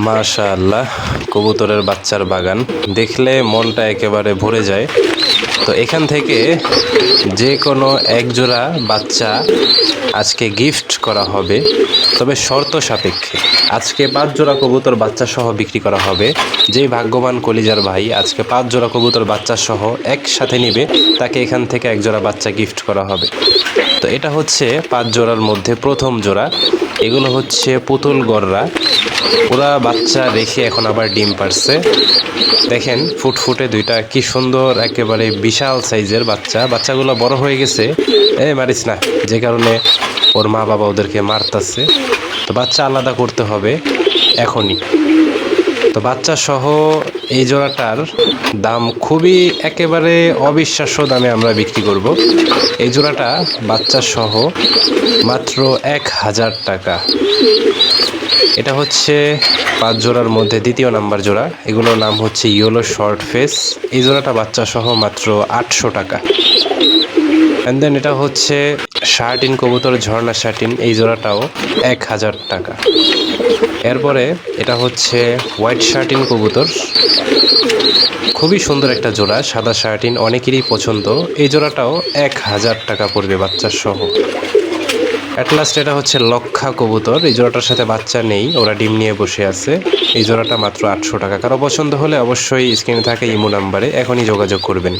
মাশাআল্লাহ, কবুতরের বাচ্চার বাগান দেখলে মনটা একেবারে ভরে যায়। তো এখান থেকে যে কোনো এক জোড়া বাচ্চা আজকে গিফট করা হবে, তবে শর্ত সাপেক্ষে। আজকে 5 জোড়া কবুতর বাচ্চা সহ বিক্রি করা হবে। যেই ভাগ্যবান কলিজার ভাই আজকে 5 জোড়া কবুতর বাচ্চা সহ একসাথে নিবে, তাকে এখান থেকে এক জোড়া বাচ্চা গিফট করা হবে। তো এটা হচ্ছে 5 জোড়ার মধ্যে প্রথম জোড়া। এগুলো হচ্ছে পুতুল গররা, ওরা বাচ্চা রেখে এখন আবার ডিম পারছে। দেখেন ফুটফুটে দুইটা, কি সুন্দর, একেবারে বিশাল সাইজের বাচ্চা। বাচ্চাগুলো বড় হয়ে গেছে, মারিস না, যে কারণে ওর মা বাবা ওদেরকে মারতাছে। তো বাচ্চা আলাদা করতে হবে এখনই। তো বাচ্চা সহ এই জোড়াটার দাম খুবই একেবারে অবিশ্বাস্য দামে আমরা বিক্রি করব। এই জোড়াটা বাচ্চা সহ মাত্র 1000 টাকা। এটা হচ্ছে 5 জোড়ার মধ্যে দ্বিতীয় নাম্বার জোড়া। এগুলোর নাম হচ্ছে ইয়েলো শর্ট ফেস। এই জোড়াটা বাচ্চা সহ মাত্র 800 টাকা। অ্যান্ড দেন এটা হচ্ছে শার্টিন কবুতর, ঝর্ণা শার্টিন। এই জোড়াটাও 1000 টাকা। এরপরে এটা হচ্ছে হোয়াইট শার্টিন কবুতর, খুবই সুন্দর একটা জোড়া, সাদা শার্টিন, অনেকেরই পছন্দ। এই জোড়াটাও 1000 টাকা পড়বে বাচ্চা সহ। অ্যাট লাস্ট এটা হচ্ছে লক্ষা কবুতর। এই জোড়াটার সাথে বাচ্চা নেই, ওরা ডিম নিয়ে বসে আছে। এই জোড়াটা মাত্র 800 টাকা। কারো পছন্দ হলে অবশ্যই স্ক্রিনে থাকা ইমো নাম্বারে এখনই যোগাযোগ করবেন।